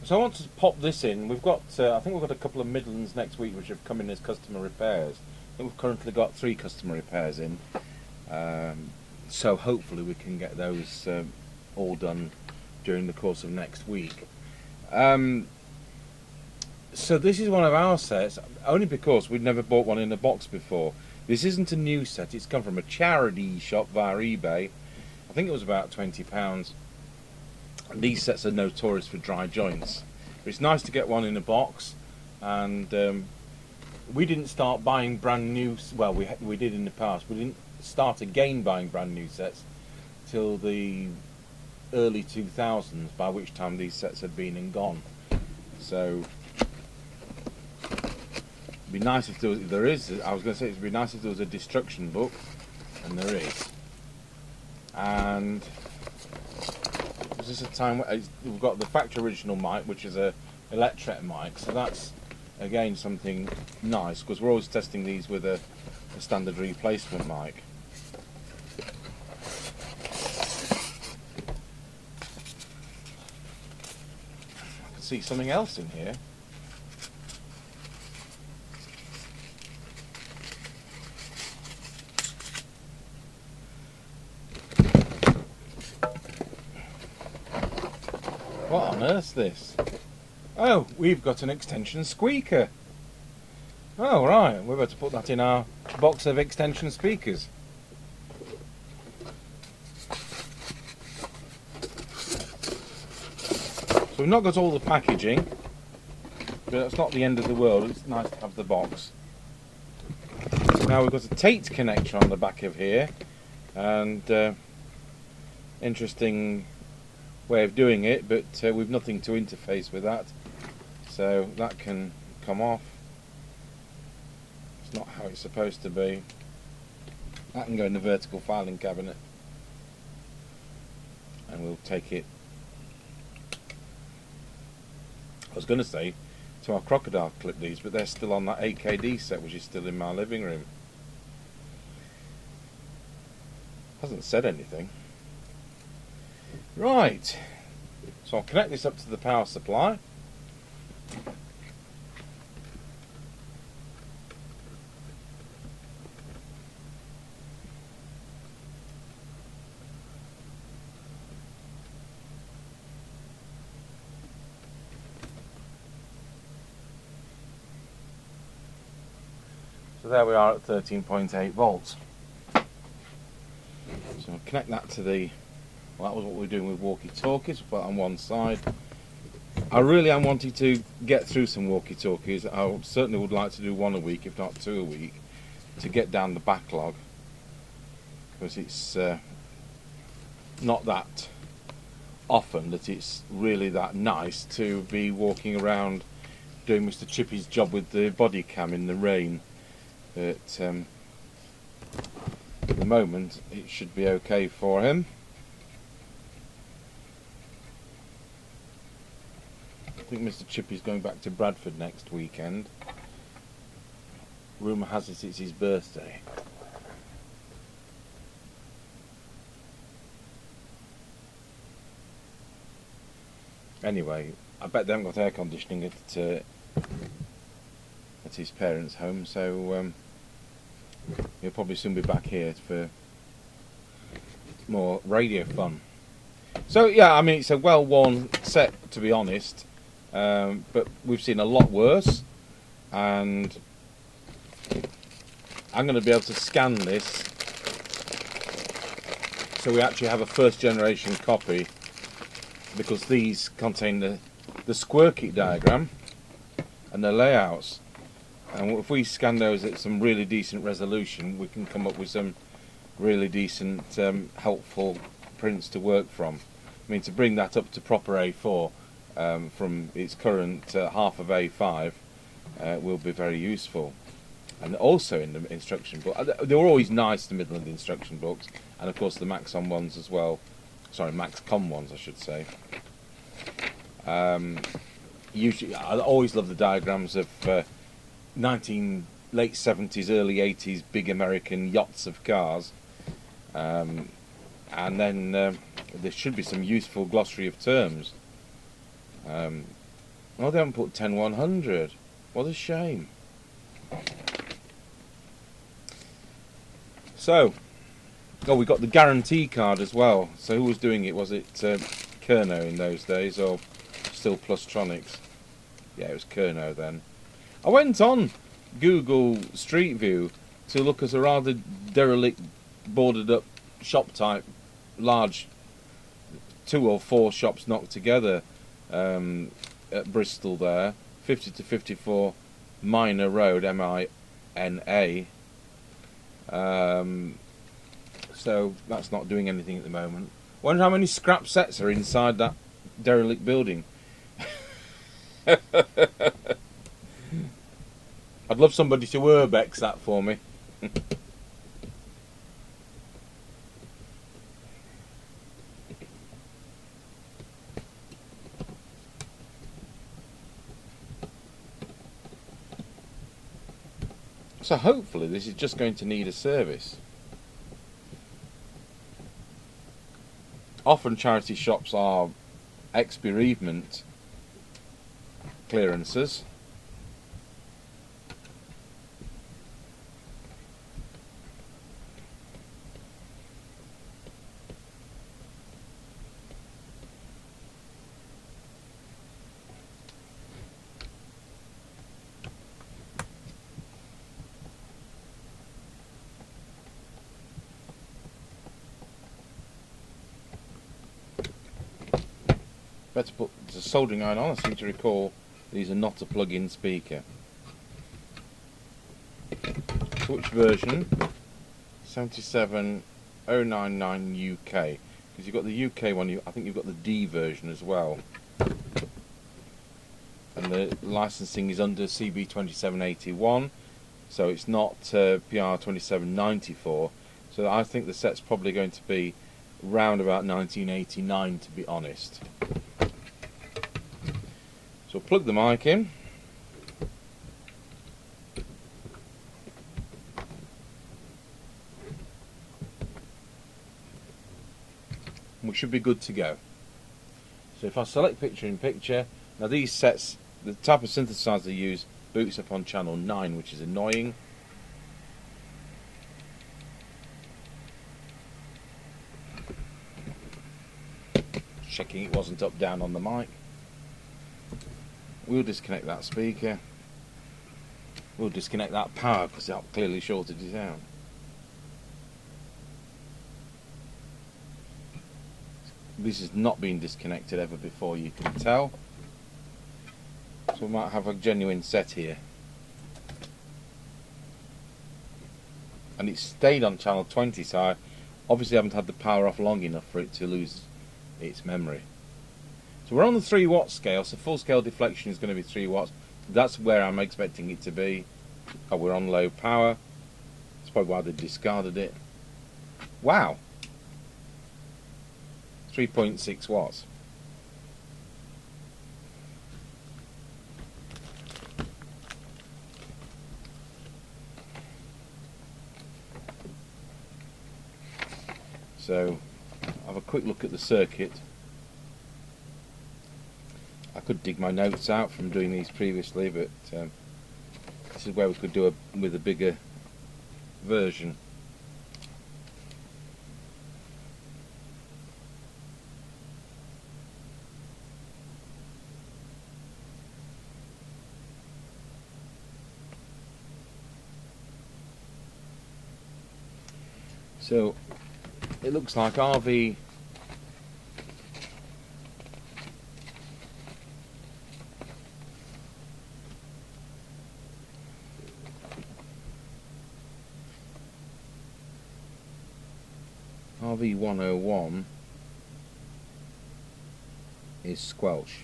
So I want to pop this in. We've got, I think we've got a couple of Midlands next week which have come in as customer repairs. I think we've currently got 3 customer repairs in. So hopefully we can get those all done during the course of next week. So this is one of our sets, only because we'd never bought one in a box before. This isn't a new set, it's come from a charity shop via eBay. I think it was about £20. These sets are notorious for dry joints. But it's nice to get one in a box, and we didn't start buying brand new, well we did in the past, we didn't start again buying brand new sets till the early 2000s, by which time these sets had been and gone. So it'd be nice if there is, I was going to say it'd be nice if there was a destruction book, and there is. And is this a time where we've got the factory original mic, which is a electret mic, so that's again something nice, because we're always testing these with a standard replacement mic. I can see something else in here. What on earth's this? Oh, we've got an extension squeaker. Oh, right, we're about to put that in our box of extension speakers. So we've not got all the packaging, but that's not the end of the world. It's nice to have the box. Now we've got a Tate connector on the back of here, and interesting way of doing it, but we've nothing to interface with that, so that can come off. It's not how it's supposed to be. That can go in the vertical filing cabinet, and we'll take it, I was going to say, to our crocodile clip these, but they're still on that 8KD set, which is still in my living room. Hasn't said anything. Right, so I'll connect this up to the power supply. So there we are at 13.8 volts. So I'll connect that to the, well, that was what we were doing with walkie-talkies, but on one side. I really am wanting to get through some walkie-talkies. I certainly would like to do 1 a week, if not 2 a week, to get down the backlog, because it's not that often that it's really that nice to be walking around doing Mr. Chippy's job with the body cam in the rain. But at the moment it should be okay for him. I think Mr. Chippy's going back to Bradford next weekend. Rumour has it it's his birthday. Anyway, I bet they haven't got air conditioning at his parents' home, so he'll probably soon be back here for more radio fun. So yeah, I mean, it's a well-worn set, to be honest, but we've seen a lot worse, and I'm going to be able to scan this so we actually have a first generation copy, because these contain the squirky diagram and the layouts, and if we scan those at some really decent resolution, we can come up with some really decent helpful prints to work from. I mean, to bring that up to proper A4 from its current half of A5 will be very useful. And also in the instruction book, they were always nice, the Midland instruction books, and of course the Maxon ones as well. Sorry, Maxcom ones I should say. Usually, I always love the diagrams of late 70s, early 80s big American yachts of cars, and then there should be some useful glossary of terms. Oh, they haven't put 10100. What a shame. So, oh, we got the guarantee card as well. So who was doing it? Was it Kerno in those days, or still Plustronics? Yeah, it was Kerno then. I went on Google Street View to look at a rather derelict, boarded up shop type, large 2 or 4 shops knocked together at Bristol there, 50 to 54 Minor Road, M-I-N-A. So that's not doing anything at the moment. Wonder how many scrap sets are inside that derelict building. I'd love somebody to urbex that for me. So hopefully this is just going to need a service. Often charity shops are ex-bereavement clearances. Better put the soldering iron on. I seem to recall these are not a plug-in speaker. So which version? 77099 UK. Because you've got the UK one, I think you've got the D version as well. And the licensing is under CB2781, so it's not PR2794. So I think the set's probably going to be round about 1989, to be honest. So plug the mic in. We should be good to go. So if I select picture in picture, now these sets, the type of synthesizer they use boots up on channel 9, which is annoying. Checking it wasn't up down on the mic. We'll disconnect that speaker. We'll disconnect that power because that clearly shorted it out. This has not been disconnected ever before, you can tell. So we might have a genuine set here. And it's stayed on channel 20, so I obviously haven't had the power off long enough for it to lose its memory. So we're on the 3 watt scale, so full scale deflection is going to be 3 watts. That's where I'm expecting it to be. Oh, we're on low power. That's probably why they discarded it. Wow. 3.6 watts. So, have a quick look at the circuit. I could dig my notes out from doing these previously, but this is where we could do with a bigger version. So it looks like RV RV101 is Squelch.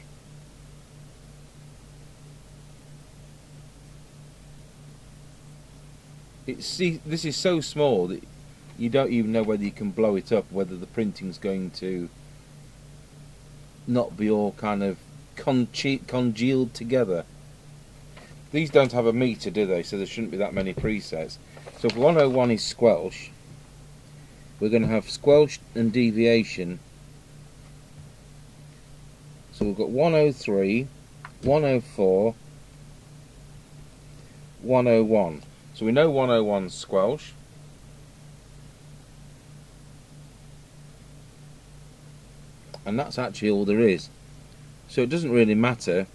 This is so small that you don't even know whether you can blow it up, whether the printing's going to not be all kind of congealed together. These don't have a meter, do they? So there shouldn't be that many presets. So if 101 is Squelch, we're going to have Squelch and deviation. So we've got 103, 104, 101. So we know 101 Squelch. And that's actually all there is. So it doesn't really matter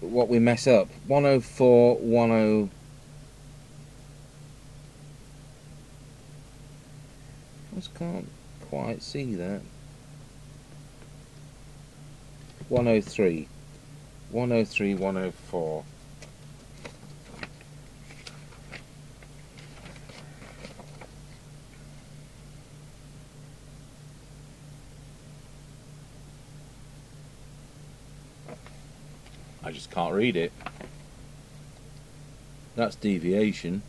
what we mess up. 104, 10. I just can't quite see that. 103, 103, 104. I just can't read it. That's deviation.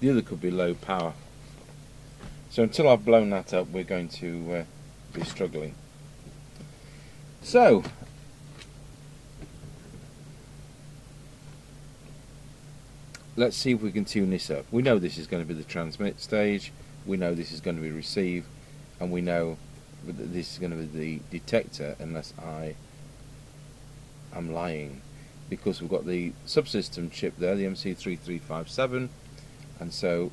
The other could be low power. So until I've blown that up, we're going to be struggling. So let's see if we can tune this up. We know this is going to be the transmit stage, we know this is going to be receive, and we know that this is going to be the detector, unless I am lying, because we've got the subsystem chip there, the MC3357, and so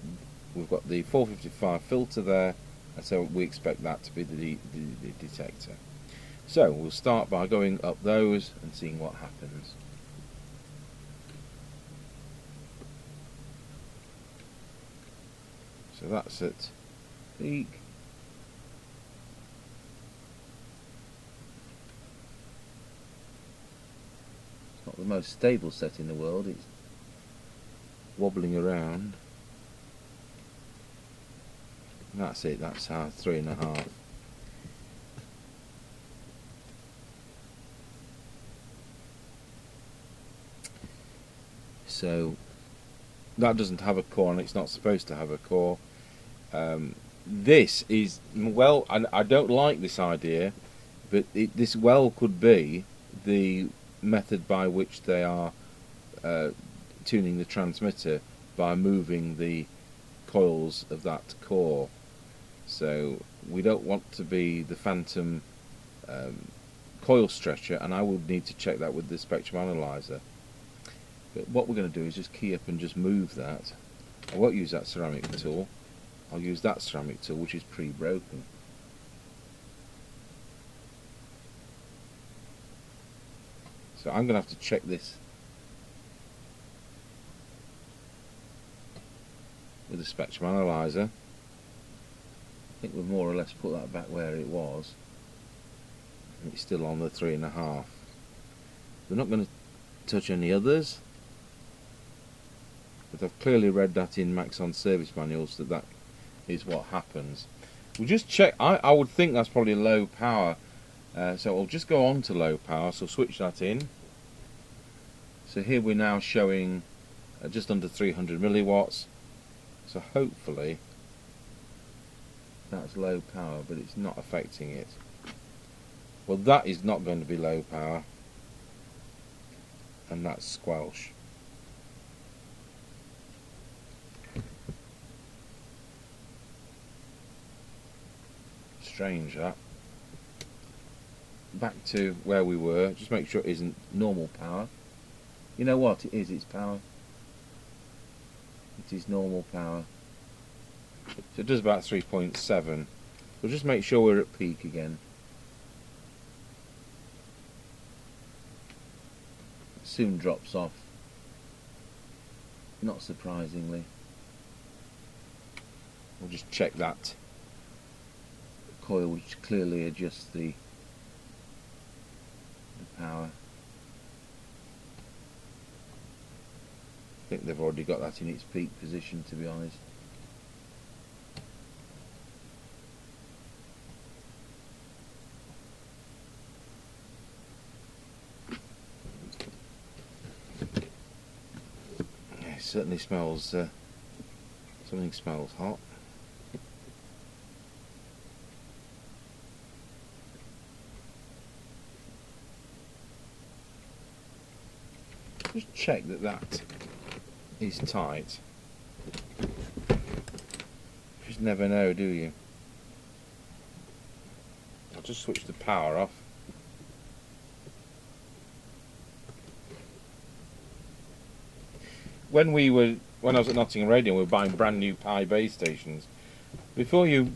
we've got the 455 filter there, and so we expect that to be the detector. So we'll start by going up those and seeing what happens. So that's at peak. It's not the most stable set in the world, it's wobbling around. That's it, that's our 3.5. So that doesn't have a core, and it's not supposed to have a core. This is, well, I don't like this idea, but this well could be the method by which they are tuning the transmitter, by moving the coils of that core. So we don't want to be the phantom coil stretcher, and I would need to check that with the spectrum analyzer. But what we're going to do is just key up and just move that. I won't use that ceramic tool, I'll use that ceramic tool, which is pre-broken. So I'm going to have to check this with the spectrum analyzer. I think we've more or less put that back where it was. And it's still on the 3.5. We're not going to touch any others, but I've clearly read that in Maxon service manuals that is what happens. We'll just check. I would think that's probably low power, so I'll just go on to low power, so switch that in. So here we're now showing just under 300 milliwatts, so hopefully that's low power, but it's not affecting it. Well, that is not going to be low power, and that's Squelch. Strange that. Back to where we were, just make sure it isn't normal power. You know what, it is, it's power. It is normal power. So it does about 3.7. We'll just make sure we're at peak again. It soon drops off, not surprisingly. We'll just check that coil, which clearly adjusts the power. I think they've already got that in its peak position, to be honest. certainly smells, something smells hot. Just check that that is tight. You just never know, do you? I'll just switch the power off. When I was at Nottingham Radio, we were buying brand new Pi base stations. Before you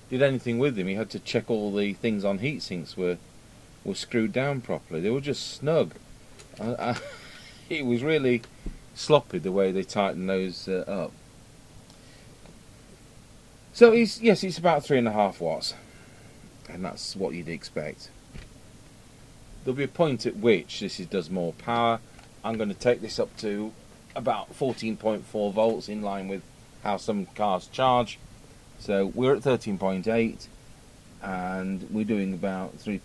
did anything with them, you had to check all the things on heat sinks were screwed down properly. They were just snug. It was really sloppy the way they tightened those up. So it's about 3.5 watts, and that's what you'd expect. There'll be a point at which this does more power. I'm going to take this up to about 14.4 volts, in line with how some cars charge. So we're at 13.8, and we're doing about 3.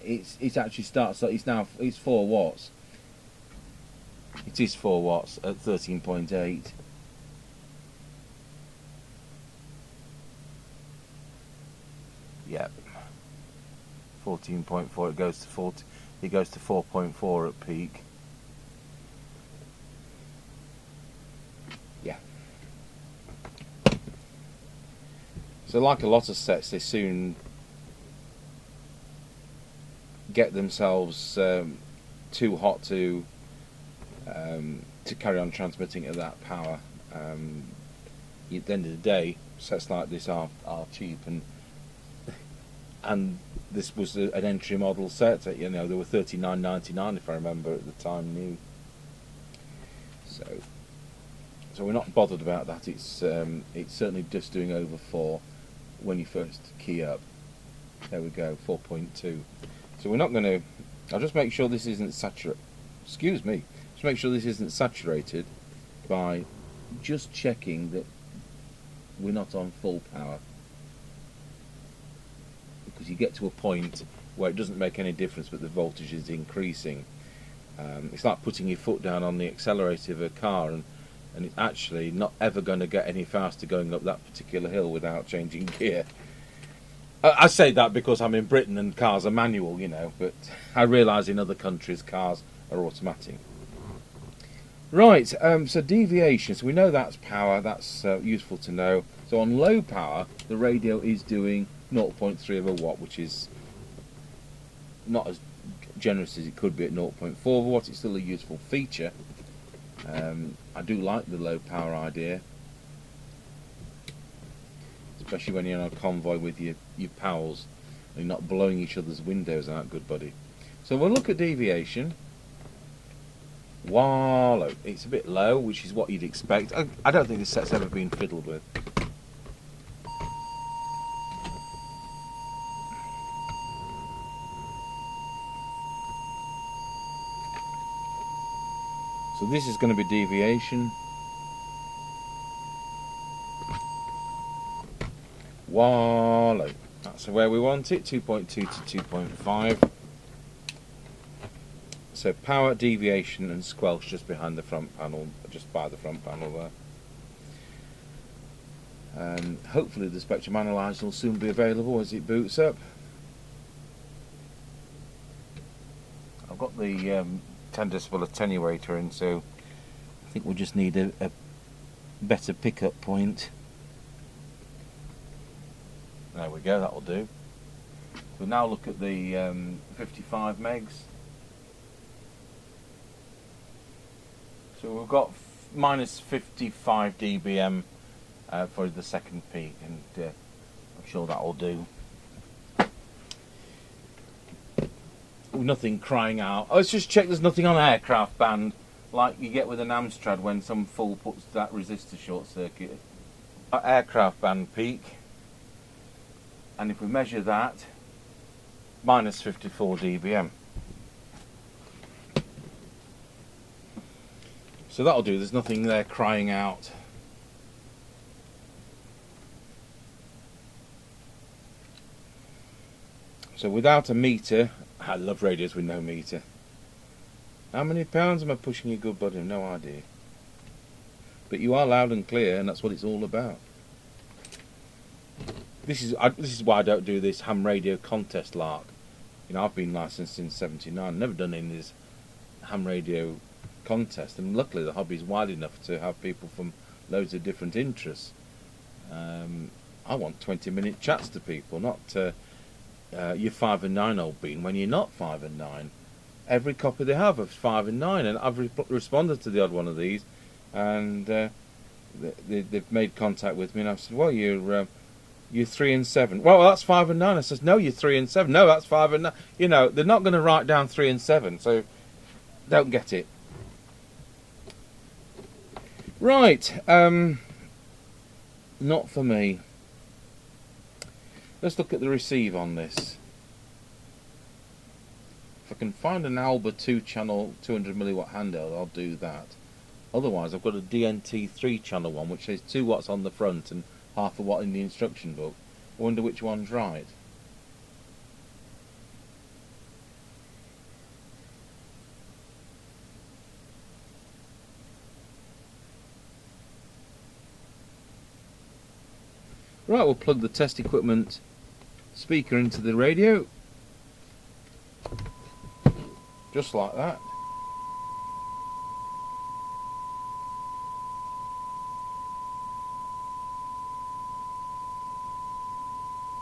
It's actually starts. So it's 4 watts. It is 4 watts at 13.8. Yep. 14.4. It goes to 40. It goes to 4.4 at peak. Yeah. So like a lot of sets, they soon get themselves too hot to carry on transmitting at that power. At the end of the day, sets like this are cheap, and this was an entry model set. They were $39.99 if I remember at the time new. So we're not bothered about that. It's certainly just doing over 4 when you first key up. There we go, 4.2. So we're not going to. I'll just make sure this isn't saturated. Excuse me. Just make sure this isn't saturated by just checking that we're not on full power. Because you get to a point where it doesn't make any difference, but the voltage is increasing. It's like putting your foot down on the accelerator of a car, and it's actually not ever going to get any faster going up that particular hill without changing gear. I say that because I'm in Britain and cars are manual, but I realise in other countries cars are automatic. Right, so deviation, so we know that's power, that's useful to know. So on low power, the radio is doing 0.3 of a watt, which is not as generous as it could be at 0.4 of a watt. It's still a useful feature. I do like the low power idea, especially when you're on a convoy with your pals and you're not blowing each other's windows out, good buddy. So we'll look at deviation. Wallow. It's a bit low, which is what you'd expect. I don't think this set's ever been fiddled with. So this is going to be deviation. Wallow. That's where we want it, 2.2 to 2.5. So power, deviation and squelch just behind the front panel, just by the front panel there. And hopefully the Spectrum analyzer will soon be available as it boots up. I've got the 10 decibel attenuator in, so I think we'll just need a better pickup point. There we go, that'll do. We'll now look at the 55 megs. So we've got minus 55 dBm for the second peak, and I'm sure that'll do. Nothing crying out. Oh, let's just check there's nothing on aircraft band, like you get with an Amstrad when some fool puts that resistor short circuit. Aircraft band peak, and if we measure that, minus 54 dBm. So that'll do, there's nothing there crying out. So without a meter, I love radios with no meter. How many pounds am I pushing you, good buddy? No idea. But you are loud and clear, and that's what it's all about. This is why I don't do this ham radio contest lark. You know, I've been licensed since '79. Never done any of this ham radio contest, and luckily the hobby is wide enough to have people from loads of different interests. I want 20-minute chats to people, not you're 5 and 9 old bean when you're not 5 and 9. Every copy they have is 5 and 9, and I've responded to the odd one of these, and they've made contact with me, and I've said, well, you're 3 and 7. Well, that's 5 and 9. I says, no, you're 3 and 7. No, that's 5 and 9. You know, they're not going to write down 3 and 7, so don't get it. Right, not for me. Let's look at the receive on this. If I can find an Alba 2-channel 200 milliwatt handheld, I'll do that. Otherwise, I've got a DNT 3-channel one, which says 2 watts on the front and half a watt in the instruction book. I wonder which one's right. Right, we'll plug the test equipment speaker into the radio. Just like that.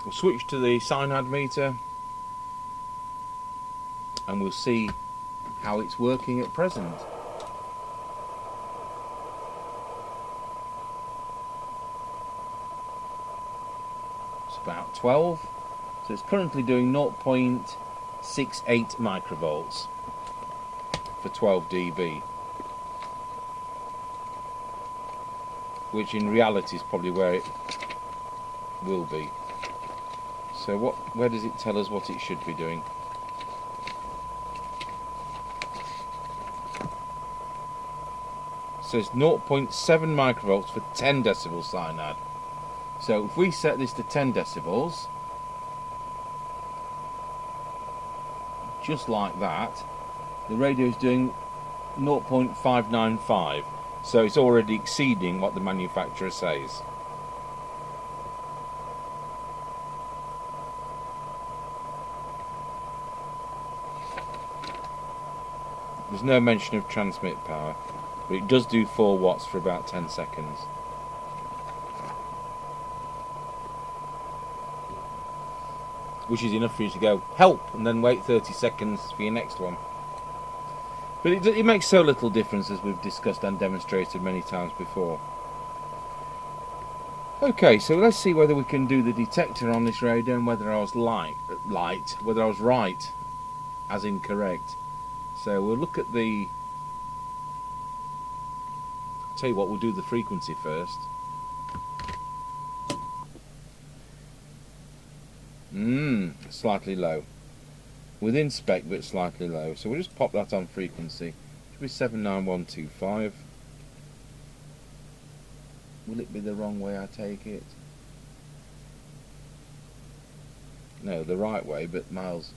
We'll switch to the cyanide meter and we'll see how it's working at present. It's about 12, so it's currently doing 0.68 microvolts for 12 dB, which in reality is probably where it will be. So where does it tell us what it should be doing? So it's 0.7 microvolts for 10 decibel cyanide. So if we set this to 10 decibels, just like that, the radio is doing 0.595. So it's already exceeding what the manufacturer says. There's no mention of transmit power, but it does do 4 watts for about 10 seconds. Which is enough for you to go, help, and then wait 30 seconds for your next one. But it makes so little difference, as we've discussed and demonstrated many times before. Okay, so let's see whether we can do the detector on this radio and whether I was whether I was right, as in correct. So we'll look at the... I'll tell you what, we'll do the frequency first. Slightly low. Within spec, but slightly low. So we'll just pop that on frequency. Should be 79125. Will it be the wrong way, I take it? No, the right way, but miles.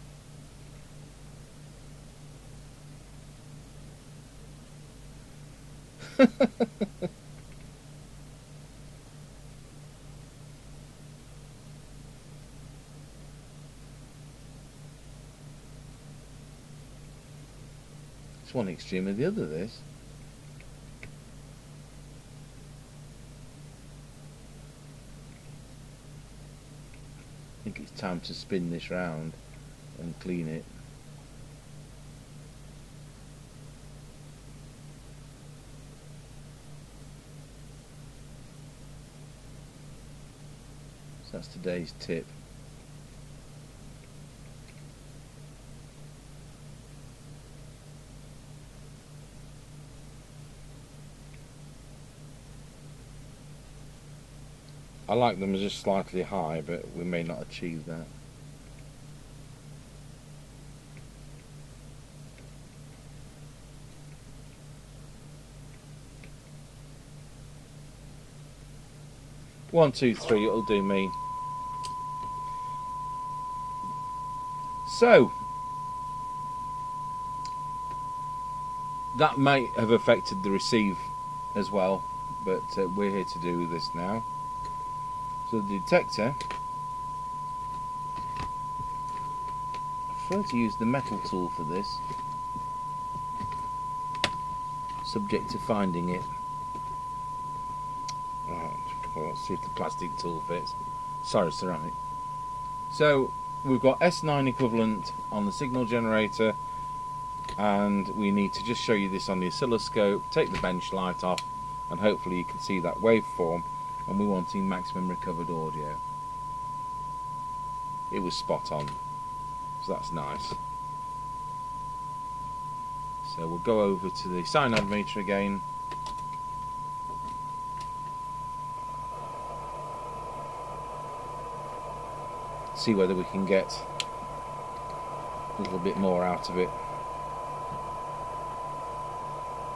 It's one extreme of the other, this. I think it's time to spin this round and clean it. So that's today's tip. I like them just slightly high, but we may not achieve that. One, two, three, it'll do me. So, that might have affected the receive as well, but we're here to do this now. So the detector, I prefer to use the metal tool for this, subject to finding it. Right, well, let's see if the plastic tool fits. Sorry, ceramic. So we've got S9 equivalent on the signal generator, and we need to just show you this on the oscilloscope, take the bench light off, and hopefully you can see that waveform, and we're wanting maximum recovered audio. It was spot on, so that's nice. So we'll go over to the cyanide meter again. See whether we can get a little bit more out of it.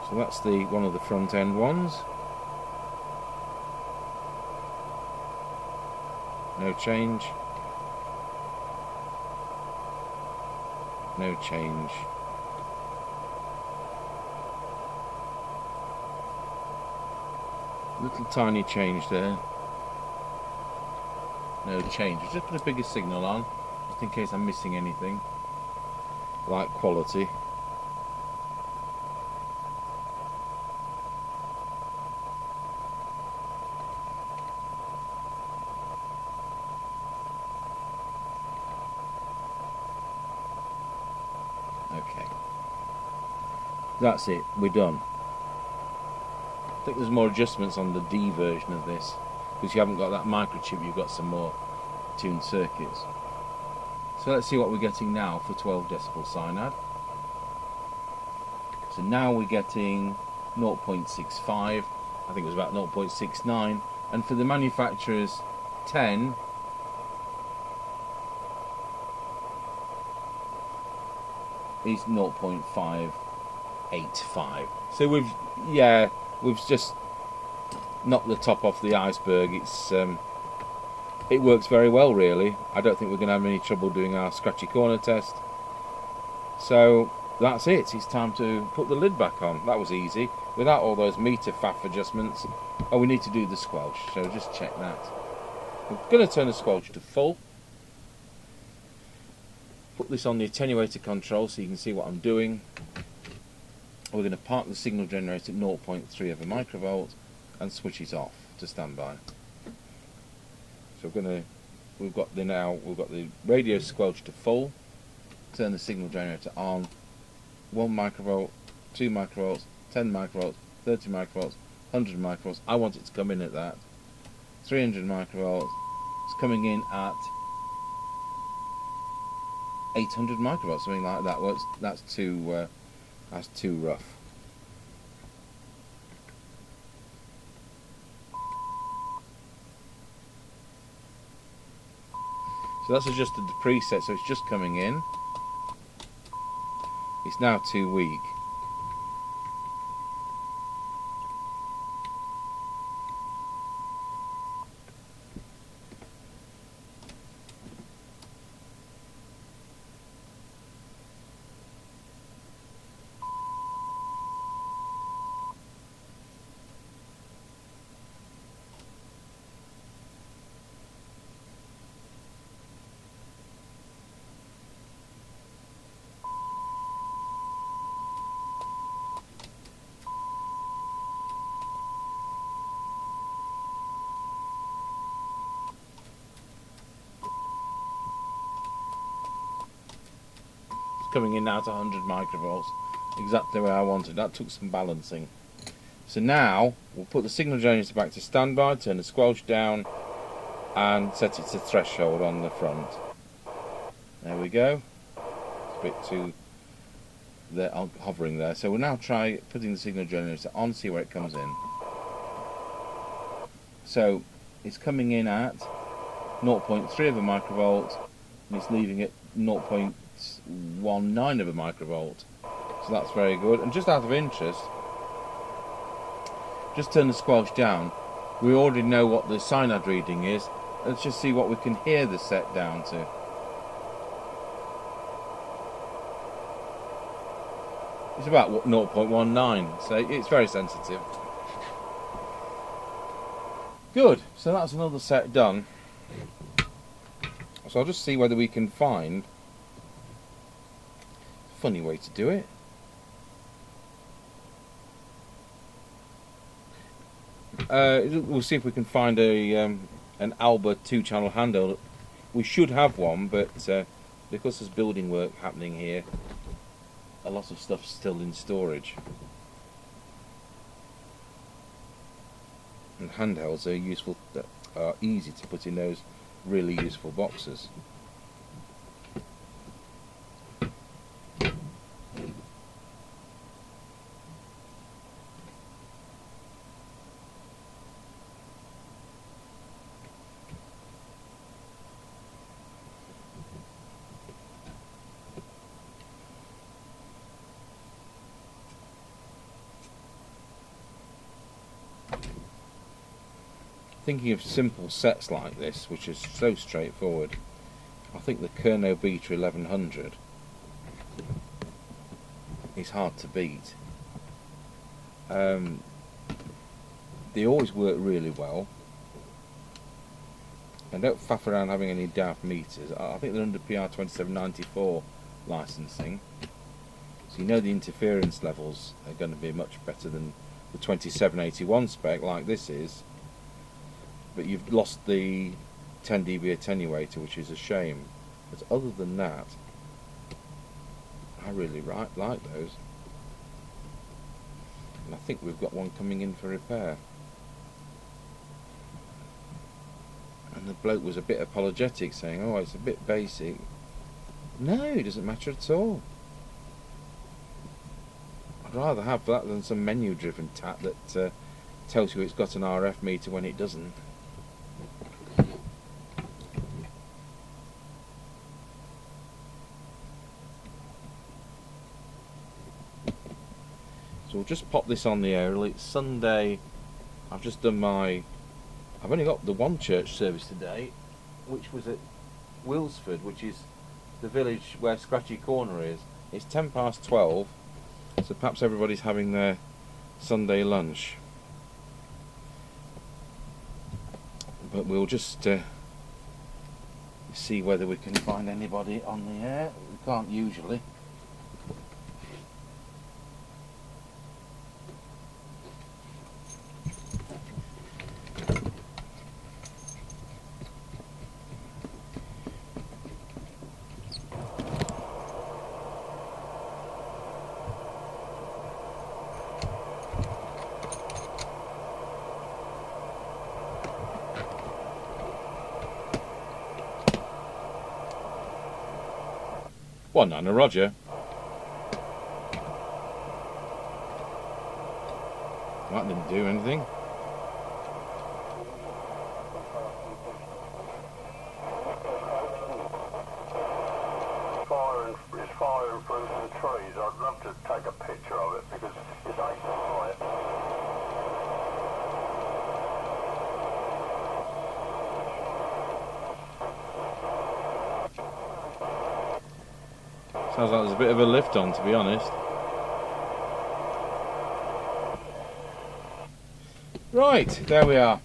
So that's the one of the front end ones. No change. No change. Little tiny change there. No change. I'll just put a bigger signal on, just in case I'm missing anything. Like quality. Okay. That's it. We're done. I think there's more adjustments on the D version of this, because you haven't got that microchip, you've got some more tuned circuits. So let's see what we're getting now for 12 decibel cyanide. So now we're getting 0.65, I think it was about 0.69, and for the manufacturer's 10, is 0.585. So we've just knocked the top off the iceberg. It works very well, really. I don't think we're going to have any trouble doing our scratchy corner test. So that's it. It's time to put the lid back on. That was easy, without all those meter faff adjustments. Oh, we need to do the squelch, so just check that. We're going to turn the squelch to full. Put this on the attenuator control so you can see what I'm doing. We're going to park the signal generator at 0.3 of a microvolt and switch it off to standby. So we've got the radio squelch to full. Turn the signal generator on. 1 microvolt, 2 microvolts, 10 microvolts, 30 microvolts, 100 microvolts. I want it to come in at that. 300 microvolts. It's coming in at 800 microvolts, something like that. Well, that's too rough. So that's adjusted the preset, so it's just coming in. It's now too weak. Coming in now to 100 microvolts, exactly where I wanted. That took some balancing. So now we'll put the signal generator back to standby, turn the squelch down, and set it to threshold on the front. There we go. It's a bit too hovering there. So we'll now try putting the signal generator on, see where it comes in. So it's coming in at 0.3 of a microvolt, and it's leaving at 0.19 of a microvolt. So that's very good. And just out of interest, just turn the squelch down. We already know what the cyanide reading is. Let's just see what we can hear the set down to. It's about 0.19, so it's very sensitive. Good, so that's another set done. So I'll just see whether we can find a funny way to do it. We'll see if we can find an Alba 2-channel handle. We should have one, but because there's building work happening here, a lot of stuff's still in storage. And handhelds are useful, are easy to put in those really useful boxes. Thinking of simple sets like this, which is so straightforward, I think the Kerno Beta 1100 is hard to beat. They always work really well, and don't faff around having any daft meters. I think they're under PR2794 licensing, so you know the interference levels are going to be much better than the 2781 spec like this is. But you've lost the 10 dB attenuator, which is a shame. But other than that, I really like those. And I think we've got one coming in for repair. And the bloke was a bit apologetic, saying, "Oh, it's a bit basic." No, it doesn't matter at all. I'd rather have that than some menu-driven tat that tells you it's got an RF meter when it doesn't. So we'll just pop this on the aerial. It's Sunday. I've just done I've only got the one church service today, which was at Wilsford, which is the village where Scratchy Corner is. It's 12:10, so perhaps everybody's having their Sunday lunch. But we'll just see whether we can find anybody on the air. We can't usually. One Nana Roger. That didn't do anything. It's firing through some trees. I'd love to take a picture of it because it's ace quiet. Sounds like there's a bit of a lift on, to be honest. Right, there we are.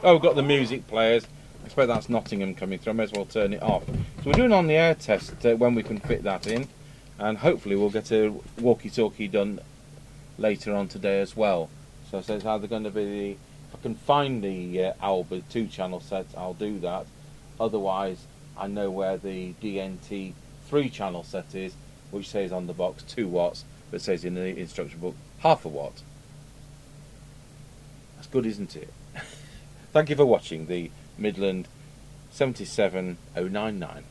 Oh, we've got the music players. I expect that's Nottingham coming through. I may as well turn it off. So we're doing on the air test when we can fit that in, and hopefully we'll get a walkie-talkie done later on today as well. So it's either going to be if I can find the Alba 2-channel set, I'll do that. Otherwise, I know where the DNT 3-channel set is, which says on the box 2 watts, but says in the instruction book half a watt. That's good, isn't it? Thank you for watching the Midland 77099.